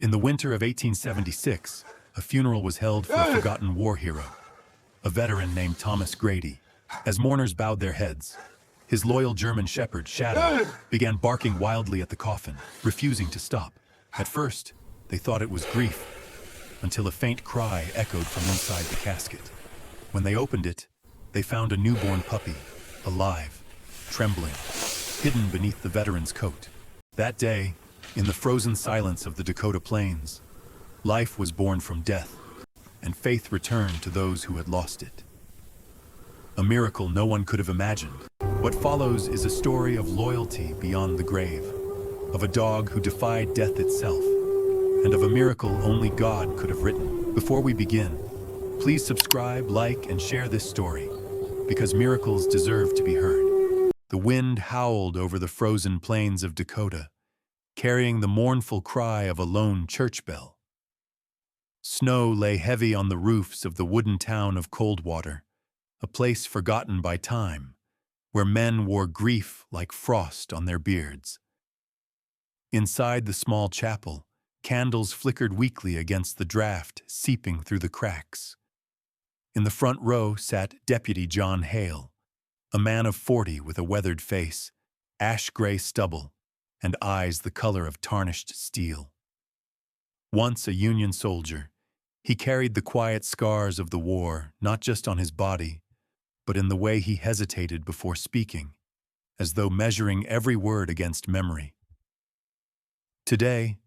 In the winter of 1876, a funeral was held for a forgotten war hero, a veteran named Thomas Grady. As mourners bowed their heads, his loyal German shepherd, Shadow, began barking wildly at the coffin, refusing to stop. At first, they thought it was grief, until a faint cry echoed from inside the casket. When they opened it, they found a newborn puppy, alive, trembling, hidden beneath the veteran's coat. That day, in the frozen silence of the Dakota plains, life was born from death, and faith returned to those who had lost it. A miracle no one could have imagined. What follows is a story of loyalty beyond the grave, of a dog who defied death itself, and of a miracle only God could have written. Before we begin, please subscribe, like, and share this story, because miracles deserve to be heard. The wind howled over the frozen plains of Dakota, carrying the mournful cry of a lone church bell. Snow lay heavy on the roofs of the wooden town of Coldwater, a place forgotten by time, where men wore grief like frost on their beards. Inside the small chapel, candles flickered weakly against the draft seeping through the cracks. In the front row sat Deputy John Hale, a man of 40 with a weathered face, ash-gray stubble, and eyes the color of tarnished steel. Once a Union soldier, he carried the quiet scars of the war not just on his body, but in the way he hesitated before speaking, as though measuring every word against memory. Today,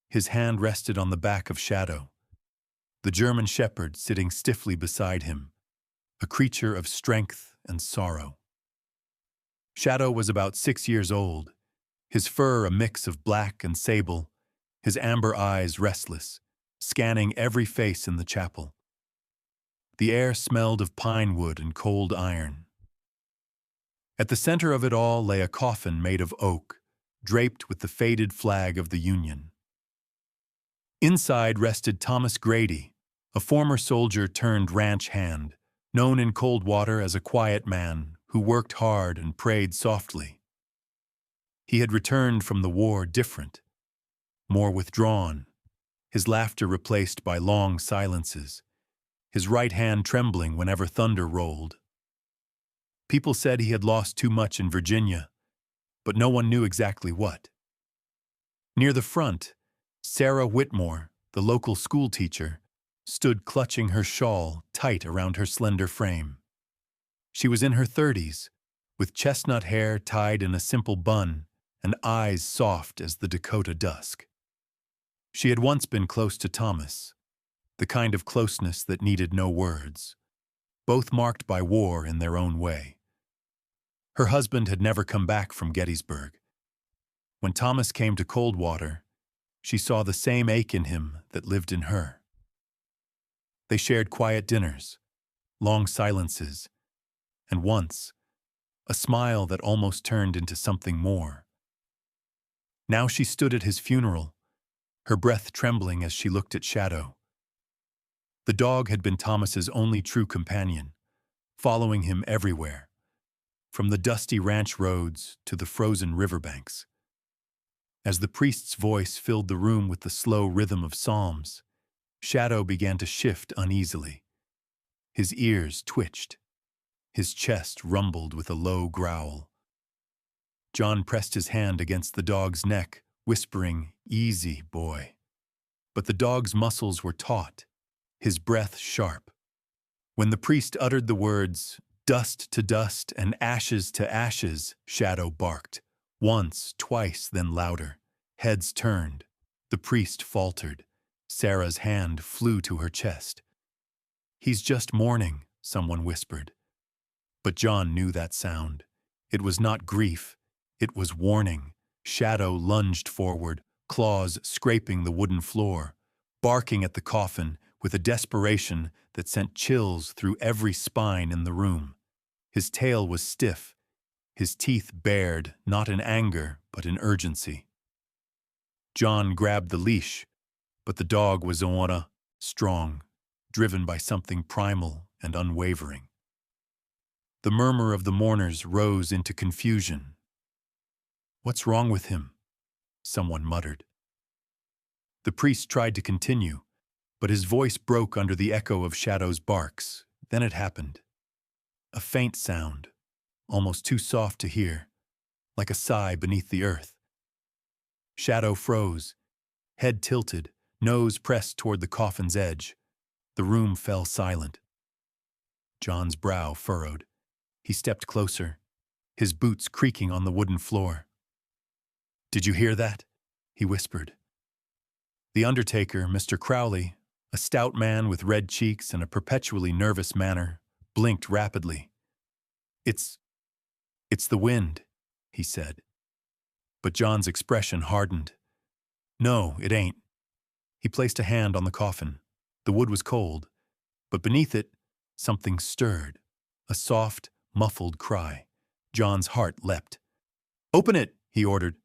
his hand rested on the back of Shadow, the German shepherd sitting stiffly beside him, a creature of strength and sorrow. Shadow was about 6 years old, his fur a mix of black and sable, his amber eyes restless, scanning every face in the chapel. The air smelled of pine wood and cold iron. At the center of it all lay a coffin made of oak, draped with the faded flag of the Union. Inside rested Thomas Grady, a former soldier turned ranch hand, known in Coldwater as a quiet man who worked hard and prayed softly. He had returned from the war different, more withdrawn, his laughter replaced by long silences, his right hand trembling whenever thunder rolled. People said he had lost too much in Virginia, but no one knew exactly what. Near the front, Sarah Whitmore, the local schoolteacher, stood clutching her shawl tight around her slender frame. She was in her 30s, with chestnut hair tied in a simple bun and eyes soft as the Dakota dusk. She had once been close to Thomas, the kind of closeness that needed no words, both marked by war in their own way. Her husband had never come back from Gettysburg. When Thomas came to Coldwater, she saw the same ache in him that lived in her. They shared quiet dinners, long silences, and once, a smile that almost turned into something more. Now she stood at his funeral, her breath trembling as she looked at Shadow. The dog had been Thomas's only true companion, following him everywhere, from the dusty ranch roads to the frozen riverbanks. As the priest's voice filled the room with the slow rhythm of psalms, Shadow began to shift uneasily. His ears twitched. His chest rumbled with a low growl. John pressed his hand against the dog's neck, whispering, "Easy, boy." But the dog's muscles were taut, his breath sharp. When the priest uttered the words, "Dust to dust and ashes to ashes," Shadow barked. Once, twice, then louder. Heads turned. The priest faltered. Sarah's hand flew to her chest. "He's just mourning," someone whispered. But John knew that sound. It was not grief. It was warning. Shadow lunged forward, claws scraping the wooden floor, barking at the coffin with a desperation that sent chills through every spine in the room. His tail was stiff, his teeth bared, not in anger, but in urgency. John grabbed the leash, but the dog was strong, driven by something primal and unwavering. The murmur of the mourners rose into confusion. "What's wrong with him?" someone muttered. The priest tried to continue, but his voice broke under the echo of Shadow's barks. Then it happened. A faint sound, almost too soft to hear, like a sigh beneath the earth. Shadow froze, head tilted, nose pressed toward the coffin's edge. The room fell silent. John's brow furrowed. He stepped closer, his boots creaking on the wooden floor. "Did you hear that?" he whispered. The undertaker, Mr. Crowley, a stout man with red cheeks and a perpetually nervous manner, blinked rapidly. It's the wind," he said. But John's expression hardened. "No, it ain't." He placed a hand on the coffin. The wood was cold, but beneath it, something stirred. A soft, muffled cry. John's heart leapt. "Open it," he ordered.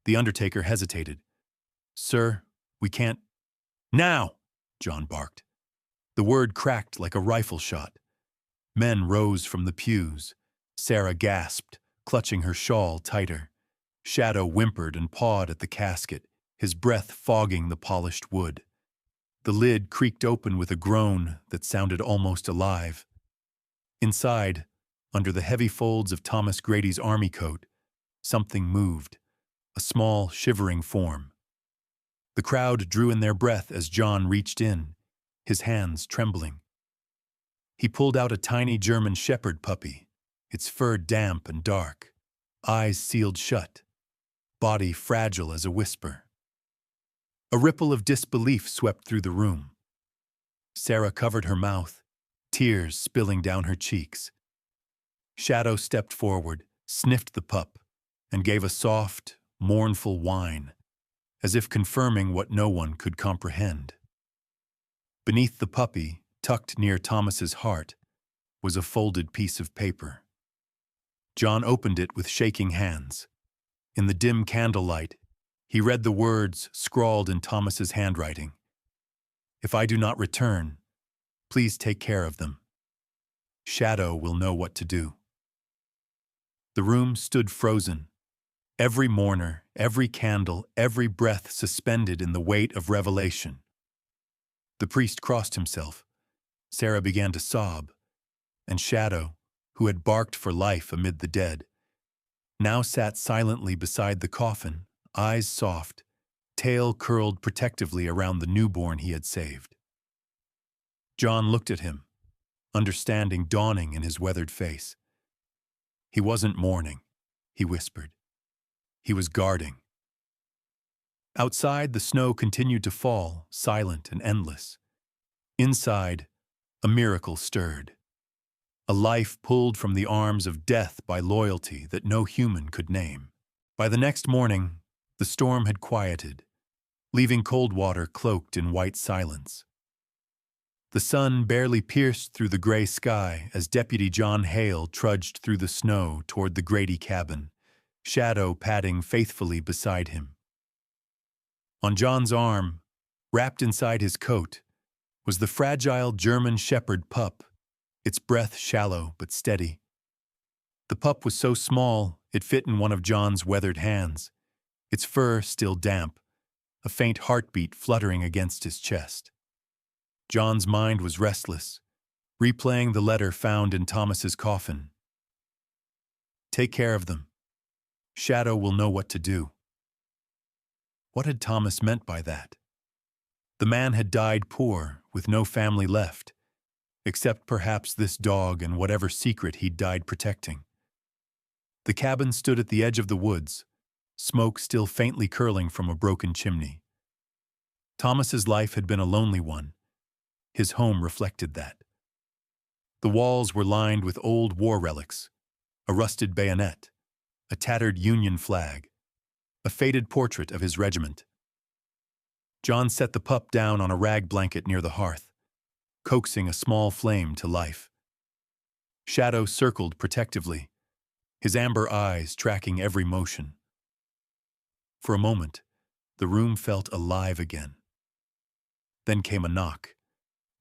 The undertaker hesitated. "Sir, we can't—" "Now!" John barked. The word cracked like a rifle shot. Men rose from the pews. Sarah gasped, clutching her shawl tighter. Shadow whimpered and pawed at the casket, his breath fogging the polished wood. The lid creaked open with a groan that sounded almost alive. Inside, under the heavy folds of Thomas Grady's army coat, something moved, a small, shivering form. The crowd drew in their breath as John reached in, his hands trembling. He pulled out a tiny German shepherd puppy, its fur damp and dark, eyes sealed shut, body fragile as a whisper. A ripple of disbelief swept through the room. Sarah covered her mouth, tears spilling down her cheeks. Shadow stepped forward, sniffed the pup, and gave a soft, mournful whine, as if confirming what no one could comprehend. Beneath the puppy, tucked near Thomas's heart, was a folded piece of paper. John opened it with shaking hands. In the dim candlelight, he read the words scrawled in Thomas's handwriting. "If I do not return, please take care of them. Shadow will know what to do." The room stood frozen. Every mourner, every candle, every breath suspended in the weight of revelation. The priest crossed himself. Sarah began to sob, and Shadow, who had barked for life amid the dead, now sat silently beside the coffin, eyes soft, tail curled protectively around the newborn he had saved. John looked at him, understanding dawning in his weathered face. He wasn't mourning, he whispered. He was guarding. Outside, the snow continued to fall, silent and endless. Inside, a miracle stirred. A life pulled from the arms of death by loyalty that no human could name. By the next morning, the storm had quieted, leaving Coldwater cloaked in white silence. The sun barely pierced through the gray sky as Deputy John Hale trudged through the snow toward the Grady cabin, Shadow padding faithfully beside him. On John's arm, wrapped inside his coat, was the fragile German shepherd pup, its breath shallow but steady. The pup was so small it fit in one of John's weathered hands, its fur still damp, a faint heartbeat fluttering against his chest. John's mind was restless, replaying the letter found in Thomas's coffin. "Take care of them. Shadow will know what to do." What had Thomas meant by that? The man had died poor, with no family left, except perhaps this dog and whatever secret he'd died protecting. The cabin stood at the edge of the woods, smoke still faintly curling from a broken chimney. Thomas's life had been a lonely one. His home reflected that. The walls were lined with old war relics, a rusted bayonet, a tattered Union flag, a faded portrait of his regiment. John set the pup down on a rag blanket near the hearth, coaxing a small flame to life. Shadow circled protectively, his amber eyes tracking every motion. For a moment, the room felt alive again. Then came a knock.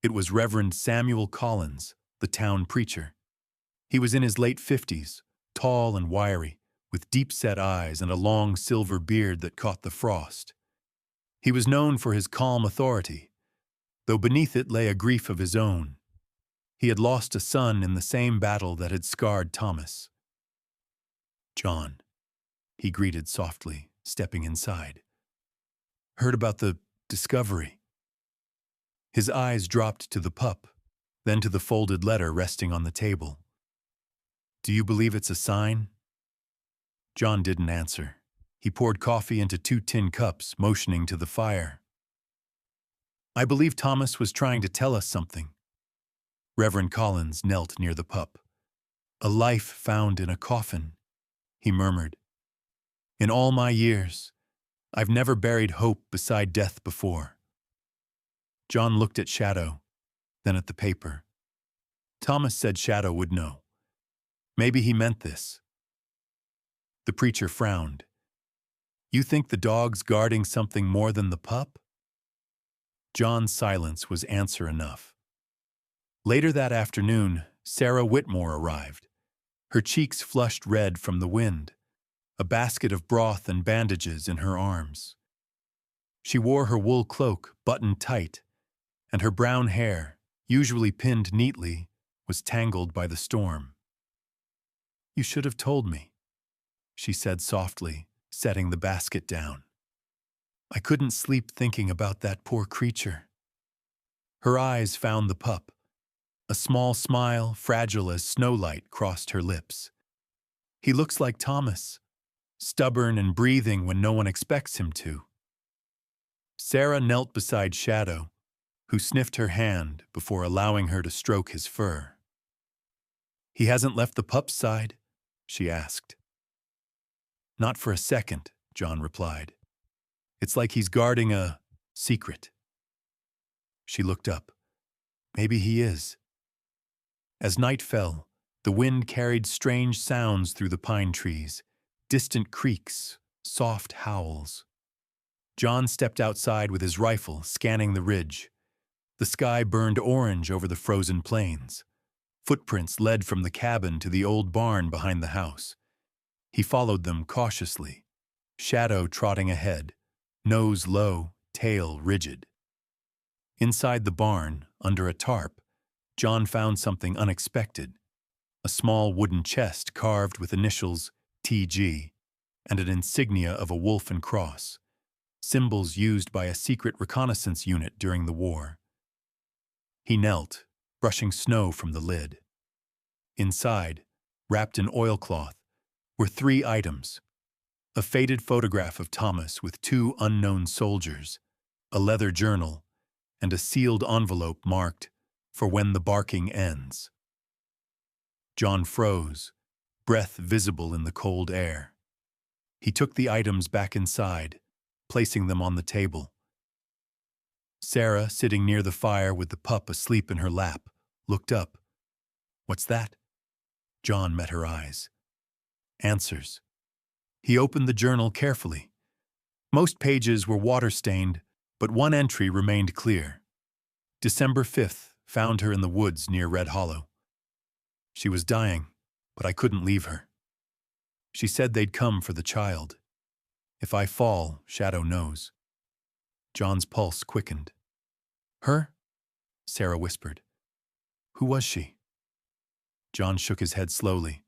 It was Reverend Samuel Collins, the town preacher. He was in his late 50s, tall and wiry, with deep-set eyes and a long silver beard that caught the frost. He was known for his calm authority, though beneath it lay a grief of his own. He had lost a son in the same battle that had scarred Thomas. "John," he greeted softly, stepping inside. "Heard about the discovery." His eyes dropped to the pup, then to the folded letter resting on the table. "Do you believe it's a sign?" John didn't answer. He poured coffee into 2 tin cups, motioning to the fire. "I believe Thomas was trying to tell us something." Reverend Collins knelt near the pup. "A life found in a coffin," he murmured. "In all my years, I've never buried hope beside death before." John looked at Shadow, then at the paper. Thomas said Shadow would know. Maybe he meant this. The preacher frowned. "You think the dog's guarding something more than the pup?" John's silence was answer enough. Later that afternoon, Sarah Whitmore arrived. Her cheeks flushed red from the wind, a basket of broth and bandages in her arms. She wore her wool cloak buttoned tight, and her brown hair, usually pinned neatly, was tangled by the storm. "You should have told me," she said softly, setting the basket down. "I couldn't sleep thinking about that poor creature." Her eyes found the pup. A small smile, fragile as snowlight, crossed her lips. "He looks like Thomas, stubborn and breathing when no one expects him to." Sarah knelt beside Shadow, who sniffed her hand before allowing her to stroke his fur. "He hasn't left the pup's side?" she asked. "Not for a second," John replied. "It's like he's guarding a secret." She looked up. "Maybe he is." As night fell, the wind carried strange sounds through the pine trees, distant creaks, soft howls. John stepped outside with his rifle, scanning the ridge. The sky burned orange over the frozen plains. Footprints led from the cabin to the old barn behind the house. He followed them cautiously, Shadow trotting ahead, nose low, tail rigid. Inside the barn, under a tarp, John found something unexpected: a small wooden chest carved with initials TG and an insignia of a wolf and cross, symbols used by a secret reconnaissance unit during the war. He knelt, brushing snow from the lid. Inside, wrapped in oilcloth, were 3 items: a faded photograph of Thomas with 2 unknown soldiers, a leather journal, and a sealed envelope marked, "For when the barking ends." John froze, breath visible in the cold air. He took the items back inside, placing them on the table. Sarah, sitting near the fire with the pup asleep in her lap, looked up. "What's that?" John met her eyes. "Answers." He opened the journal carefully. Most pages were water-stained, but one entry remained clear. December 5th, found her in the woods near Red Hollow. She was dying, but I couldn't leave her. She said they'd come for the child. If I fall, Shadow knows. John's pulse quickened. "Her?" Sarah whispered. "Who was she?" John shook his head slowly.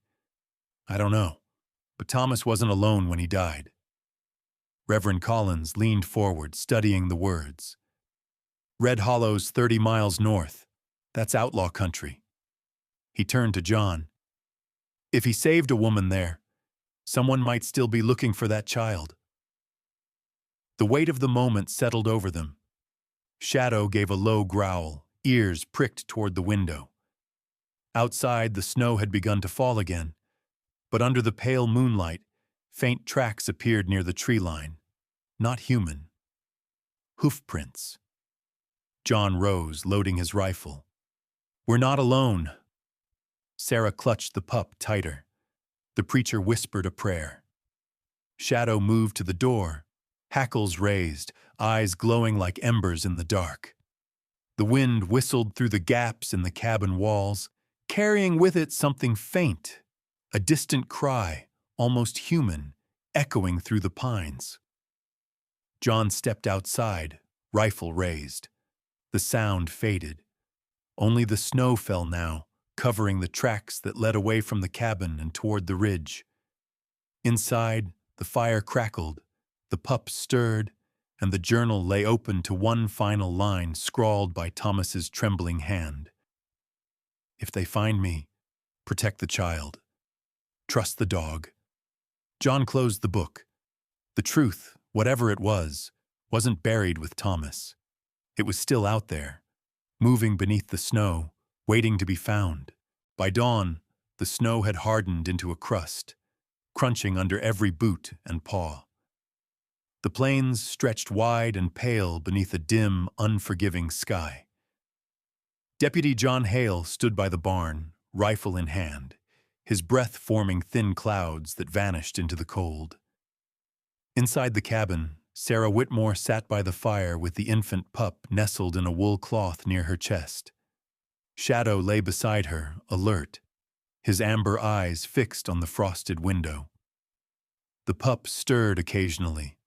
"I don't know, but Thomas wasn't alone when he died." Reverend Collins leaned forward, studying the words. "Red Hollow's 30 miles north. That's outlaw country." He turned to John. "If he saved a woman there, someone might still be looking for that child." The weight of the moment settled over them. Shadow gave a low growl, ears pricked toward the window. Outside, the snow had begun to fall again, but under the pale moonlight, faint tracks appeared near the tree line. Not human. Hoof prints. John rose, loading his rifle. "We're not alone." Sarah clutched the pup tighter. The preacher whispered a prayer. Shadow moved to the door, hackles raised, eyes glowing like embers in the dark. The wind whistled through the gaps in the cabin walls, carrying with it something faint, a distant cry, almost human, echoing through the pines. John stepped outside, rifle raised. The sound faded. Only the snow fell now, covering the tracks that led away from the cabin and toward the ridge. Inside, the fire crackled, the pup stirred, and the journal lay open to one final line scrawled by Thomas's trembling hand. If they find me, protect the child. Trust the dog. John closed the book. The truth, whatever it was, wasn't buried with Thomas. It was still out there, moving beneath the snow, waiting to be found. By dawn, the snow had hardened into a crust, crunching under every boot and paw. The plains stretched wide and pale beneath a dim, unforgiving sky. Deputy John Hale stood by the barn, rifle in hand, his breath forming thin clouds that vanished into the cold. Inside the cabin, Sarah Whitmore sat by the fire with the infant pup nestled in a wool cloth near her chest. Shadow lay beside her, alert, his amber eyes fixed on the frosted window. The pup stirred occasionally,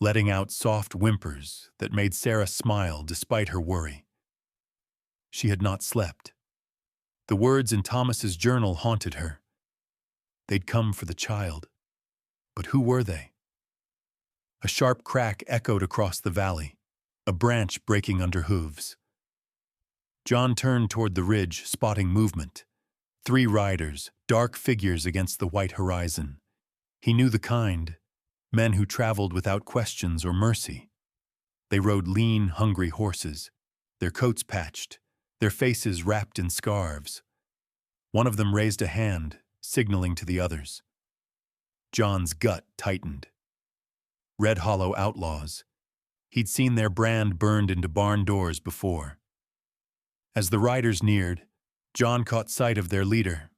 letting out soft whimpers that made Sarah smile despite her worry. She had not slept. The words in Thomas's journal haunted her. They'd come for the child. But who were they? A sharp crack echoed across the valley, a branch breaking under hooves. John turned toward the ridge, spotting movement. 3 riders, dark figures against the white horizon. He knew the kind, men who traveled without questions or mercy. They rode lean, hungry horses, their coats patched, their faces wrapped in scarves. One of them raised a hand, signaling to the others. John's gut tightened. Red Hollow outlaws. He'd seen their brand burned into barn doors before. As the riders neared, John caught sight of their leader.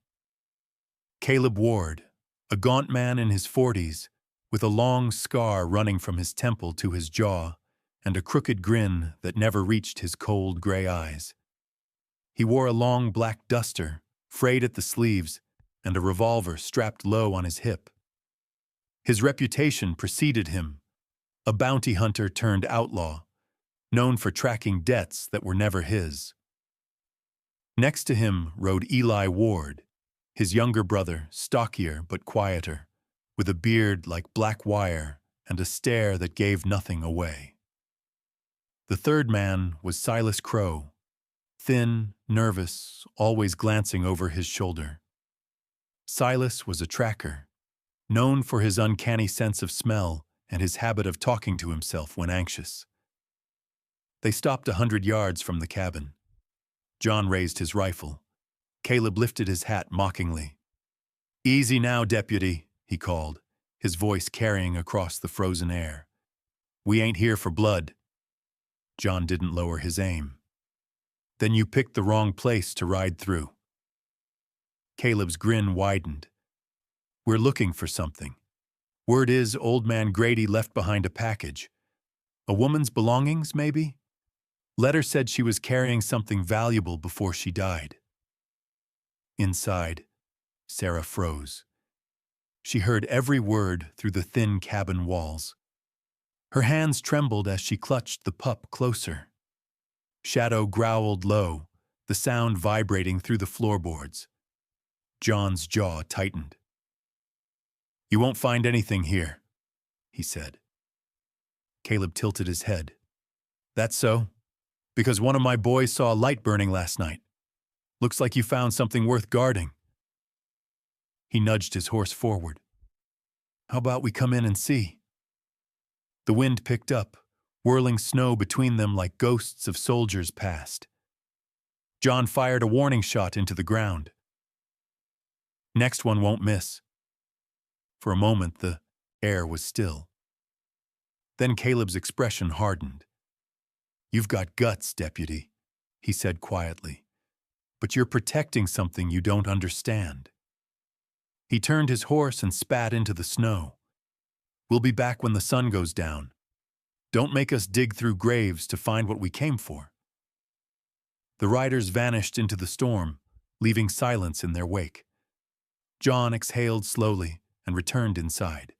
Caleb Ward, a gaunt man in his 40s, with a long scar running from his temple to his jaw and a crooked grin that never reached his cold gray eyes. He wore a long black duster, frayed at the sleeves, and a revolver strapped low on his hip. His reputation preceded him, a bounty hunter turned outlaw, known for tracking debts that were never his. Next to him rode Eli Ward, his younger brother, stockier but quieter, with a beard like black wire and a stare that gave nothing away. The third man was Silas Crow, thin, nervous, always glancing over his shoulder. Silas was a tracker, known for his uncanny sense of smell and his habit of talking to himself when anxious. They stopped 100 yards from the cabin. John raised his rifle. Caleb lifted his hat mockingly. "Easy now, deputy," he called, his voice carrying across the frozen air. "We ain't here for blood." John didn't lower his aim. "Then you picked the wrong place to ride through." Caleb's grin widened. "We're looking for something. Word is old man Grady left behind a package. A woman's belongings, maybe? Letter said she was carrying something valuable before she died." Inside, Sarah froze. She heard every word through the thin cabin walls. Her hands trembled as she clutched the pup closer. Shadow growled low, the sound vibrating through the floorboards. John's jaw tightened. "You won't find anything here," he said. Caleb tilted his head. "That's so? Because one of my boys saw a light burning last night. Looks like you found something worth guarding." He nudged his horse forward. "How about we come in and see?" The wind picked up, whirling snow between them like ghosts of soldiers passed. John fired a warning shot into the ground. "Next one won't miss." For a moment, the air was still. Then Caleb's expression hardened. "You've got guts, deputy," he said quietly. "But you're protecting something you don't understand." He turned his horse and spat into the snow. "We'll be back when the sun goes down. Don't make us dig through graves to find what we came for." The riders vanished into the storm, leaving silence in their wake. John exhaled slowly and returned inside.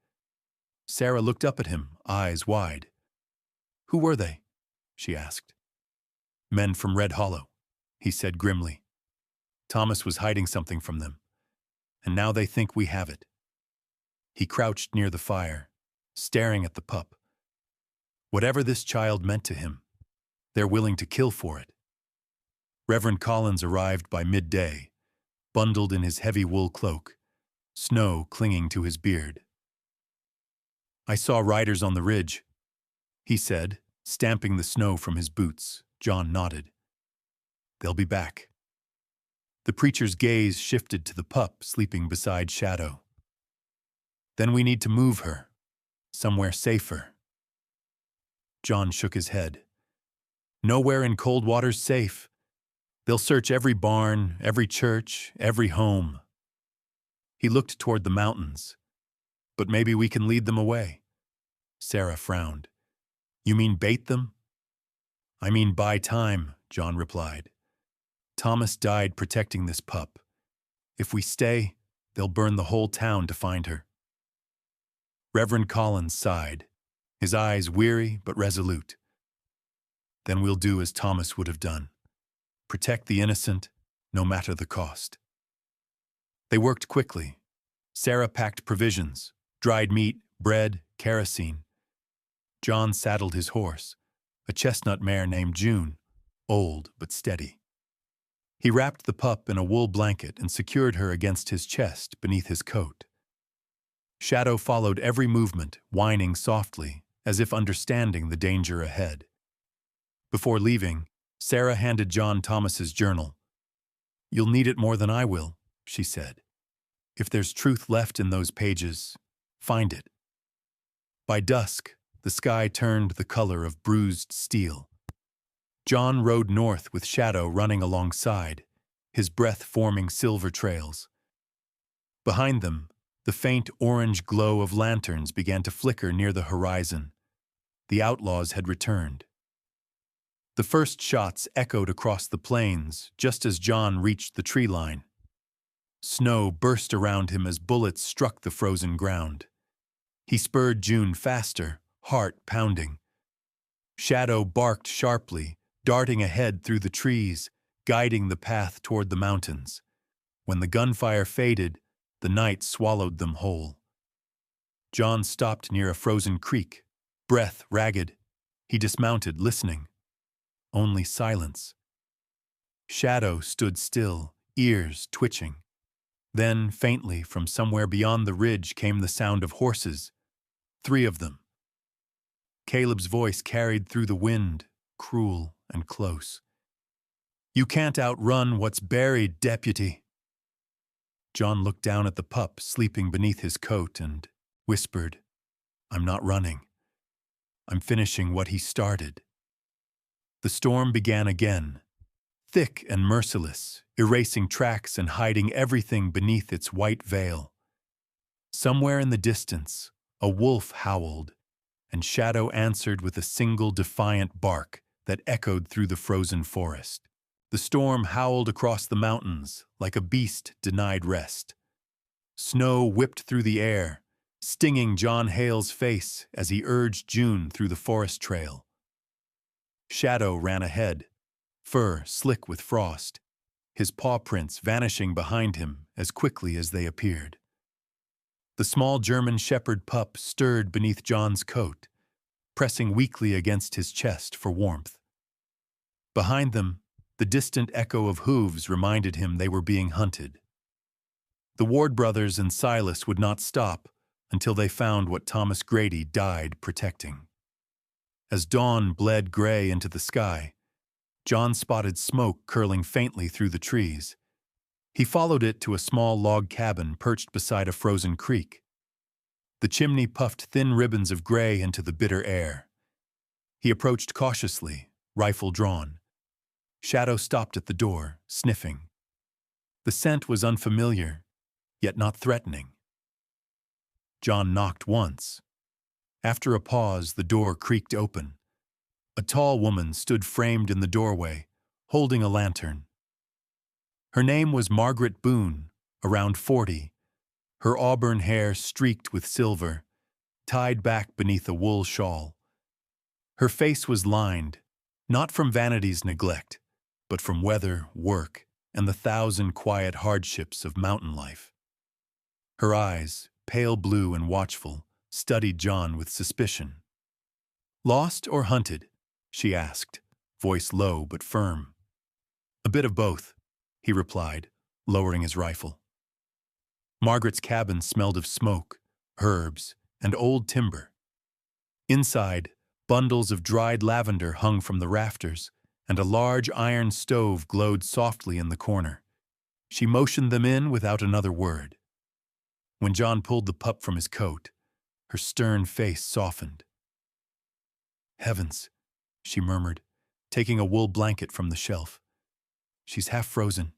Sarah looked up at him, eyes wide. Who were they? She asked. Men from Red Hollow, he said grimly. Thomas was hiding something from them, and now they think we have it. He crouched near the fire, staring at the pup. Whatever this child meant to him, they're willing to kill for it. Reverend Collins arrived by midday, bundled in his heavy wool cloak, snow clinging to his beard. I saw riders on the ridge, he said, stamping the snow from his boots. John nodded. They'll be back. The preacher's gaze shifted to the pup sleeping beside Shadow. Then we need to move her, somewhere safer. John shook his head. Nowhere in Coldwater's safe. They'll search every barn, every church, every home. He looked toward the mountains. But maybe we can lead them away. Sarah frowned. You mean bait them? I mean buy time, John replied. Thomas died protecting this pup. If we stay, they'll burn the whole town to find her. Reverend Collins sighed, his eyes weary but resolute. Then we'll do as Thomas would have done. Protect the innocent, no matter the cost. They worked quickly. Sarah packed provisions, dried meat, bread, kerosene. John saddled his horse, a chestnut mare named June, old but steady. He wrapped the pup in a wool blanket and secured her against his chest beneath his coat. Shadow followed every movement, whining softly, as if understanding the danger ahead. Before leaving, Sarah handed John Thomas's journal. You'll need it more than I will, she said. If there's truth left in those pages, find it. By dusk, the sky turned the color of bruised steel. John rode north with Shadow running alongside, his breath forming silver trails. Behind them, the faint orange glow of lanterns began to flicker near the horizon. The outlaws had returned. The first shots echoed across the plains just as John reached the tree line. Snow burst around him as bullets struck the frozen ground. He spurred June faster, heart pounding. Shadow barked sharply, darting ahead through the trees, guiding the path toward the mountains. When the gunfire faded, the night swallowed them whole. John stopped near a frozen creek, breath ragged. He dismounted, listening. Only silence. Shadow stood still, ears twitching. Then, faintly, from somewhere beyond the ridge came the sound of horses. 3 of them. Caleb's voice carried through the wind, cruel and close. You can't outrun what's buried, deputy. John looked down at the pup sleeping beneath his coat and whispered, I'm not running. I'm finishing what he started. The storm began again, thick and merciless, erasing tracks and hiding everything beneath its white veil. Somewhere in the distance, a wolf howled, and Shadow answered with a single defiant bark that echoed through the frozen forest. The storm howled across the mountains like a beast denied rest. Snow whipped through the air, stinging John Hale's face as he urged June through the forest trail. Shadow ran ahead, fur slick with frost, his paw prints vanishing behind him as quickly as they appeared. The small German shepherd pup stirred beneath John's coat, pressing weakly against his chest for warmth. Behind them, the distant echo of hooves reminded him they were being hunted. The Ward brothers and Silas would not stop until they found what Thomas Grady died protecting. As dawn bled gray into the sky, John spotted smoke curling faintly through the trees. He followed it to a small log cabin perched beside a frozen creek. The chimney puffed thin ribbons of gray into the bitter air. He approached cautiously, rifle drawn. Shadow stopped at the door, sniffing. The scent was unfamiliar, yet not threatening. John knocked once. After a pause, the door creaked open. A tall woman stood framed in the doorway, holding a lantern. Her name was Margaret Boone, around 40, her auburn hair streaked with silver, tied back beneath a wool shawl. Her face was lined, not from vanity's neglect, but from weather, work, and the thousand quiet hardships of mountain life. Her eyes, pale blue and watchful, studied John with suspicion. "Lost or hunted?" she asked, voice low but firm. "A bit of both," he replied, lowering his rifle. Margaret's cabin smelled of smoke, herbs, and old timber. Inside, bundles of dried lavender hung from the rafters, and a large iron stove glowed softly in the corner. She motioned them in without another word. When John pulled the pup from his coat, her stern face softened. "Heavens," she murmured, taking a wool blanket from the shelf. "She's half frozen."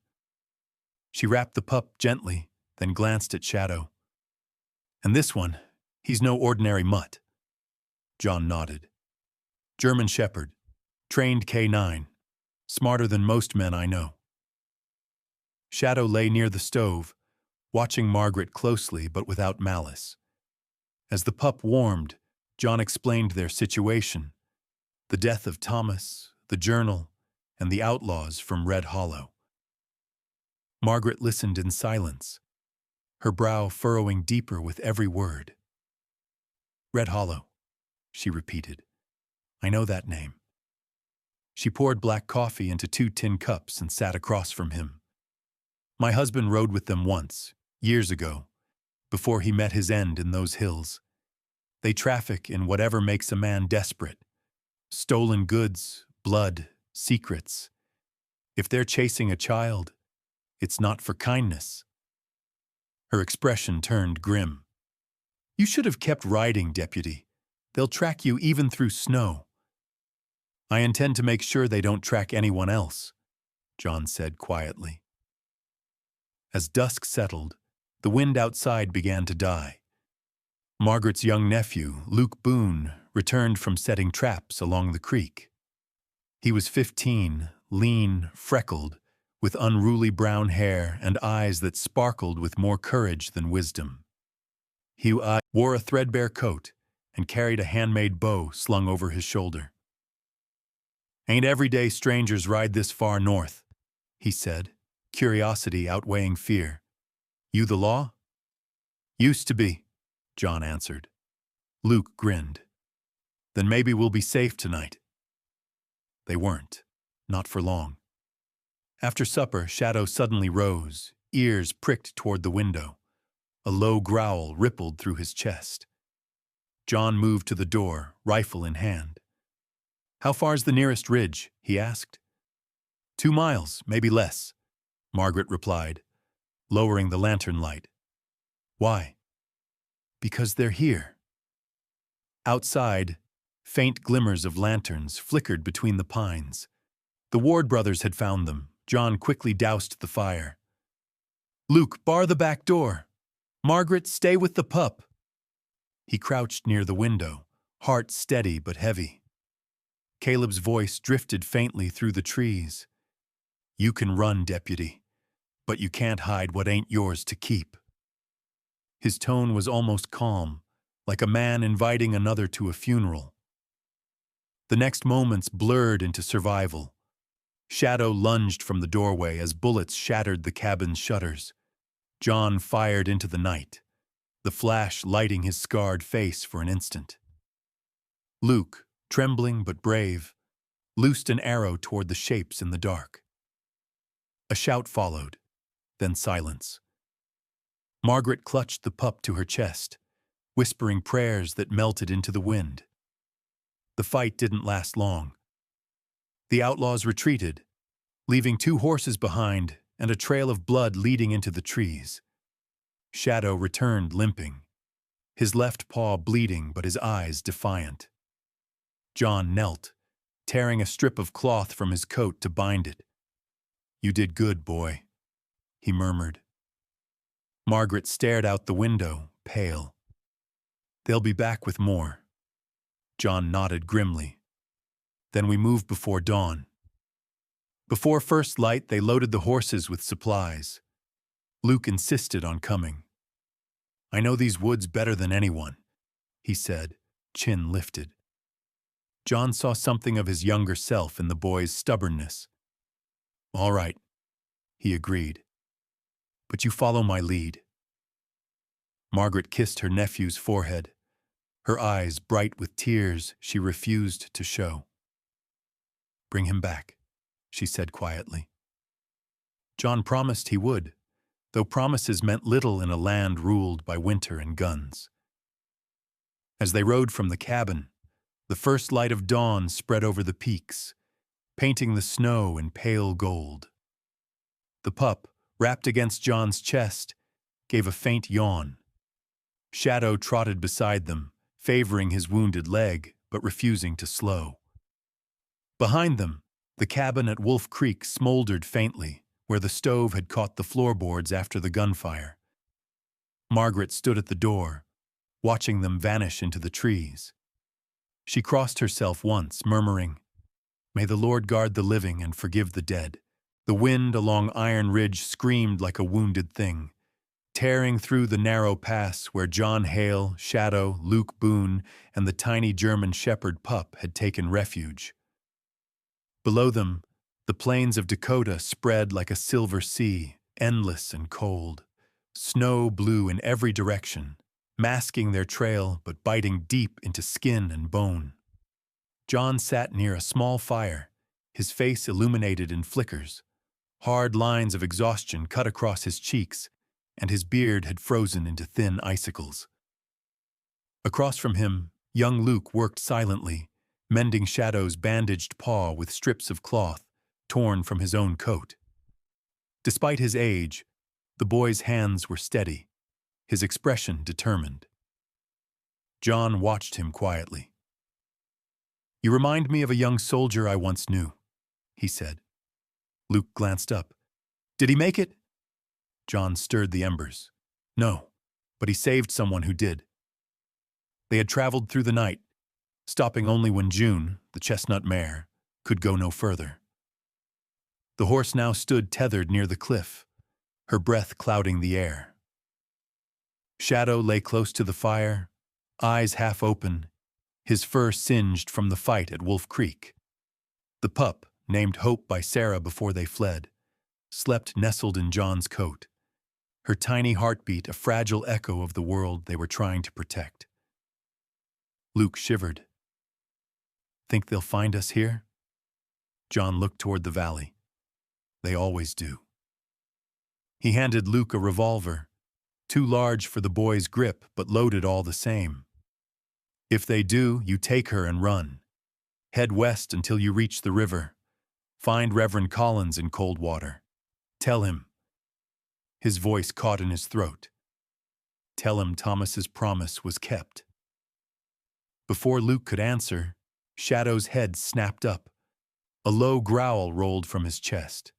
She wrapped the pup gently, then glanced at Shadow. "And this one, he's no ordinary mutt." John nodded. "German Shepherd, trained K9, smarter than most men I know." Shadow lay near the stove, watching Margaret closely but without malice. As the pup warmed, John explained their situation: the death of Thomas, the journal, and the outlaws from Red Hollow. Margaret listened in silence, her brow furrowing deeper with every word. "Red Hollow," she repeated. "I know that name." She poured black coffee into 2 tin cups and sat across from him. "My husband rode with them once, years ago, before he met his end in those hills. They traffic in whatever makes a man desperate. Stolen goods, blood, secrets. If they're chasing a child, it's not for kindness." Her expression turned grim. "You should have kept riding, Deputy. They'll track you even through snow." "I intend to make sure they don't track anyone else," John said quietly. As dusk settled, the wind outside began to die. Margaret's young nephew, Luke Boone, returned from setting traps along the creek. He was 15, lean, freckled, with unruly brown hair and eyes that sparkled with more courage than wisdom. He wore a threadbare coat and carried a handmade bow slung over his shoulder. "Ain't everyday strangers ride this far north," he said, curiosity outweighing fear. "You the law?" "Used to be," John answered. Luke grinned. "Then maybe we'll be safe tonight." They weren't. Not for long. After supper, Shadow suddenly rose, ears pricked toward the window. A low growl rippled through his chest. John moved to the door, rifle in hand. "How far's the nearest ridge?" he asked. 2 miles, maybe less," Margaret replied, lowering the lantern light. "Why?" "Because they're here." Outside, faint glimmers of lanterns flickered between the pines. The Ward brothers had found them. John quickly doused the fire. "Luke, bar the back door. Margaret, stay with the pup." He crouched near the window, heart steady but heavy. Caleb's voice drifted faintly through the trees. "You can run, Deputy, but you can't hide what ain't yours to keep." His tone was almost calm, like a man inviting another to a funeral. The next moments blurred into survival. Shadow lunged from the doorway as bullets shattered the cabin's shutters. John fired into the night, the flash lighting his scarred face for an instant. Luke, trembling but brave, loosed an arrow toward the shapes in the dark. A shout followed, then silence. Margaret clutched the pup to her chest, whispering prayers that melted into the wind. The fight didn't last long. The outlaws retreated, leaving 2 horses behind and a trail of blood leading into the trees. Shadow returned limping, his left paw bleeding but his eyes defiant. John knelt, tearing a strip of cloth from his coat to bind it. "You did good, boy," he murmured. Margaret stared out the window, pale. "They'll be back with more." John nodded grimly. "Then we move before dawn." Before first light, they loaded the horses with supplies. Luke insisted on coming. "I know these woods better than anyone," he said, chin lifted. John saw something of his younger self in the boy's stubbornness. "All right," he agreed, "but you follow my lead." Margaret kissed her nephew's forehead, her eyes bright with tears she refused to show. "Bring him back," she said quietly. John promised he would, though promises meant little in a land ruled by winter and guns. As they rode from the cabin, the first light of dawn spread over the peaks, painting the snow in pale gold. The pup, wrapped against John's chest, gave a faint yawn. Shadow trotted beside them, favoring his wounded leg, but refusing to slow. Behind them, the cabin at Wolf Creek smoldered faintly, where the stove had caught the floorboards after the gunfire. Margaret stood at the door, watching them vanish into the trees. She crossed herself once, murmuring, "May the Lord guard the living and forgive the dead." The wind along Iron Ridge screamed like a wounded thing, tearing through the narrow pass where John Hale, Shadow, Luke Boone, and the tiny German shepherd pup had taken refuge. Below them, the plains of Dakota spread like a silver sea, endless and cold. Snow blew in every direction, masking their trail but biting deep into skin and bone. John sat near a small fire, his face illuminated in flickers. Hard lines of exhaustion cut across his cheeks, and his beard had frozen into thin icicles. Across from him, young Luke worked silently, mending Shadow's bandaged paw with strips of cloth torn from his own coat. Despite his age, the boy's hands were steady, his expression determined. John watched him quietly. "You remind me of a young soldier I once knew," he said. Luke glanced up. "Did he make it?" John stirred the embers. "No, but he saved someone who did." They had traveled through the night, stopping only when June, the chestnut mare, could go no further. The horse now stood tethered near the cliff, her breath clouding the air. Shadow lay close to the fire, eyes half open, his fur singed from the fight at Wolf Creek. The pup, named Hope by Sarah before they fled, slept nestled in John's coat, her tiny heartbeat a fragile echo of the world they were trying to protect. Luke shivered. "Think they'll find us here?" John looked toward the valley. "They always do." He handed Luke a revolver, too large for the boy's grip but loaded all the same. "If they do, you take her and run. Head west until you reach the river. Find Reverend Collins in Coldwater. Tell him." His voice caught in his throat. "Tell him Thomas's promise was kept." Before Luke could answer, Shadow's head snapped up. A low growl rolled from his chest.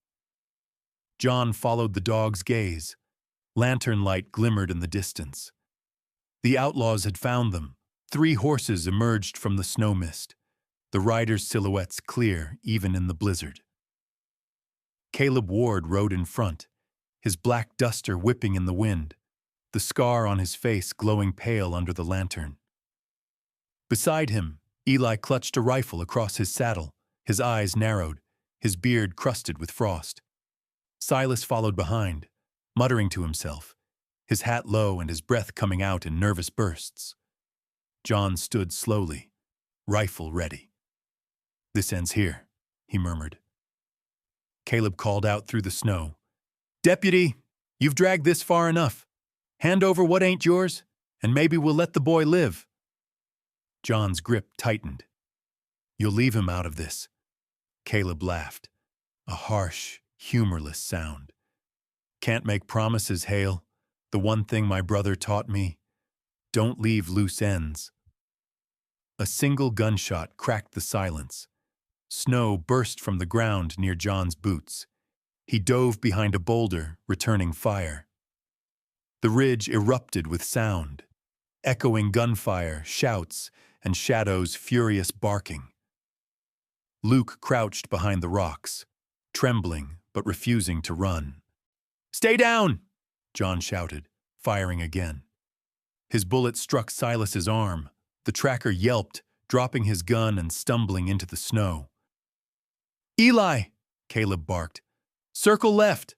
John followed the dog's gaze. Lantern light glimmered in the distance. The outlaws had found them. 3 horses emerged from the snow mist, the riders' silhouettes clear even in the blizzard. Caleb Ward rode in front, his black duster whipping in the wind, the scar on his face glowing pale under the lantern. Beside him, Eli clutched a rifle across his saddle, his eyes narrowed, his beard crusted with frost. Silas followed behind, muttering to himself, his hat low and his breath coming out in nervous bursts. John stood slowly, rifle ready. "This ends here," he murmured. Caleb called out through the snow, "Deputy, you've dragged this far enough. Hand over what ain't yours, and maybe we'll let the boy live." John's grip tightened. "You'll leave him out of this." Caleb laughed, a harsh, humorless sound. "Can't make promises, Hale. The one thing my brother taught me. Don't leave loose ends." A single gunshot cracked the silence. Snow burst from the ground near John's boots. He dove behind a boulder, returning fire. The ridge erupted with sound, echoing gunfire, shouts, and Shadow's furious barking. Luke crouched behind the rocks, trembling but refusing to run. "Stay down!" John shouted, firing again. His bullet struck Silas's arm. The tracker yelped, dropping his gun and stumbling into the snow. "Eli!" Caleb barked. "Circle left!"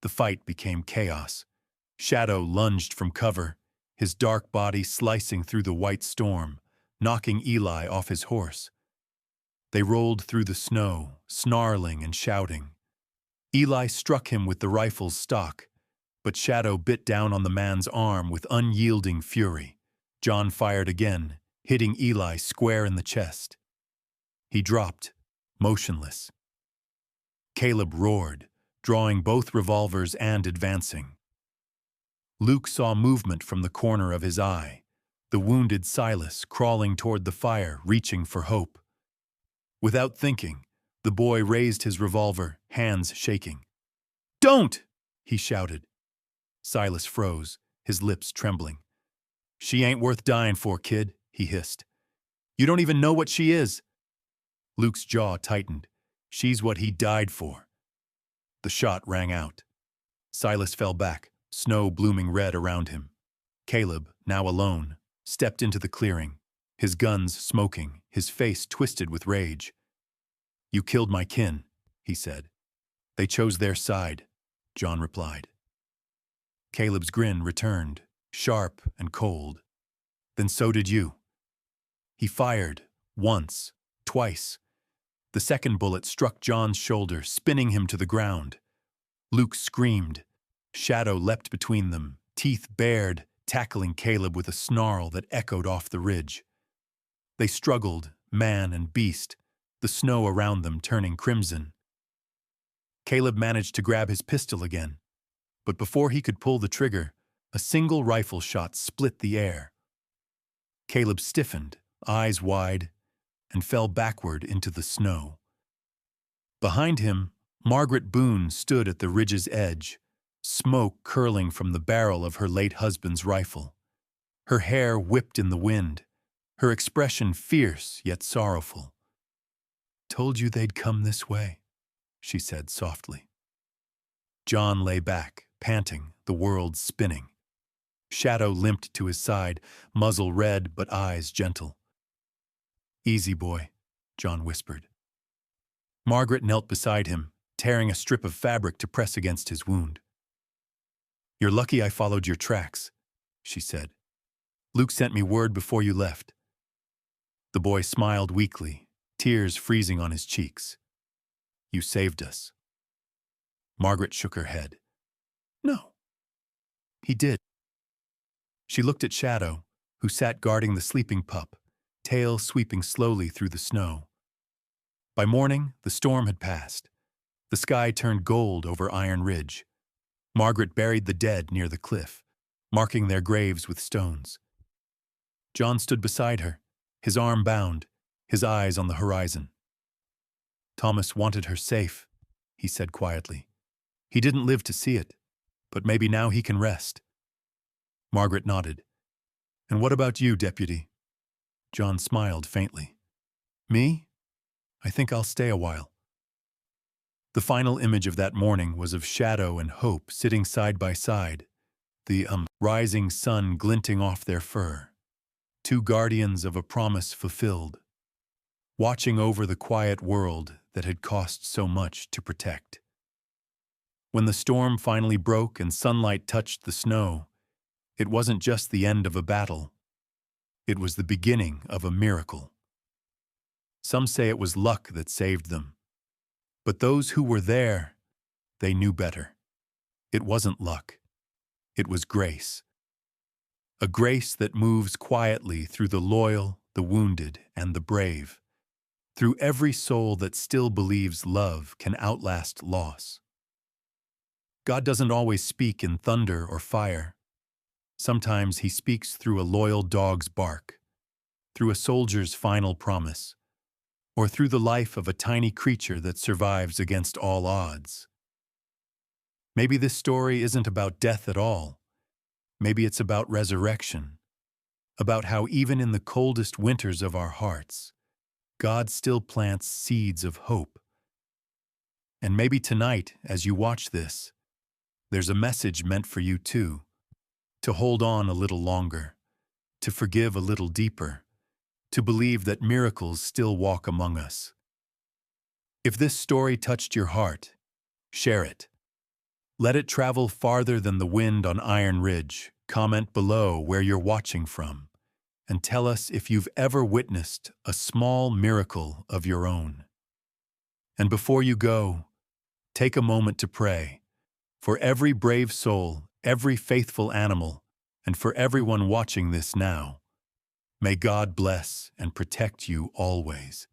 The fight became chaos. Shadow lunged from cover, his dark body slicing through the white storm, knocking Eli off his horse. They rolled through the snow, snarling and shouting. Eli struck him with the rifle's stock, but Shadow bit down on the man's arm with unyielding fury. John fired again, hitting Eli square in the chest. He dropped, motionless. Caleb roared, drawing both revolvers and advancing. Luke saw movement from the corner of his eye, the wounded Silas crawling toward the fire, reaching for hope. Without thinking, the boy raised his revolver, hands shaking. "Don't!" he shouted. Silas froze, his lips trembling. "She ain't worth dying for, kid," he hissed. "You don't even know what she is." Luke's jaw tightened. "She's what he died for." The shot rang out. Silas fell back, snow blooming red around him. Caleb, now alone, stepped into the clearing, his guns smoking, his face twisted with rage. "You killed my kin," he said. "They chose their side," John replied. Caleb's grin returned, sharp and cold. "Then so did you." He fired, once, twice. The second bullet struck John's shoulder, spinning him to the ground. Luke screamed. Shadow leapt between them, teeth bared, tackling Caleb with a snarl that echoed off the ridge. They struggled, man and beast, the snow around them turning crimson. Caleb managed to grab his pistol again, but before he could pull the trigger, a single rifle shot split the air. Caleb stiffened, eyes wide, and fell backward into the snow. Behind him, Margaret Boone stood at the ridge's edge, smoke curling from the barrel of her late husband's rifle. Her hair whipped in the wind, her expression fierce yet sorrowful. "Told you they'd come this way," she said softly. John lay back, panting, the world spinning. Shadow limped to his side, muzzle red but eyes gentle. "Easy, boy," John whispered. Margaret knelt beside him, tearing a strip of fabric to press against his wound. "You're lucky I followed your tracks," she said. "Luke sent me word before you left." The boy smiled weakly, tears freezing on his cheeks. "You saved us." Margaret shook her head. "No." "He did." She looked at Shadow, who sat guarding the sleeping pup, tail sweeping slowly through the snow. By morning, the storm had passed. The sky turned gold over Iron Ridge. Margaret buried the dead near the cliff, marking their graves with stones. John stood beside her, his arm bound, his eyes on the horizon. "Thomas wanted her safe," he said quietly. "He didn't live to see it, but maybe now he can rest." Margaret nodded. "And what about you, Deputy?" John smiled faintly. "Me? I think I'll stay a while." The final image of that morning was of Shadow and Hope sitting side by side, the rising sun glinting off their fur, two guardians of a promise fulfilled, watching over the quiet world that had cost so much to protect. When the storm finally broke and sunlight touched the snow, it wasn't just the end of a battle. It was the beginning of a miracle. Some say it was luck that saved them. But those who were there, they knew better. It wasn't luck. It was grace. A grace that moves quietly through the loyal, the wounded, and the brave, through every soul that still believes love can outlast loss. God doesn't always speak in thunder or fire. Sometimes he speaks through a loyal dog's bark, through a soldier's final promise, or through the life of a tiny creature that survives against all odds. Maybe this story isn't about death at all. Maybe it's about resurrection, about how even in the coldest winters of our hearts, God still plants seeds of hope. And maybe tonight, as you watch this, there's a message meant for you too, to hold on a little longer, to forgive a little deeper, to believe that miracles still walk among us. If this story touched your heart, share it. Let it travel farther than the wind on Iron Ridge. Comment below where you're watching from, and tell us if you've ever witnessed a small miracle of your own. And before you go, take a moment to pray for every brave soul, every faithful animal, and for everyone watching this now. May God bless and protect you always.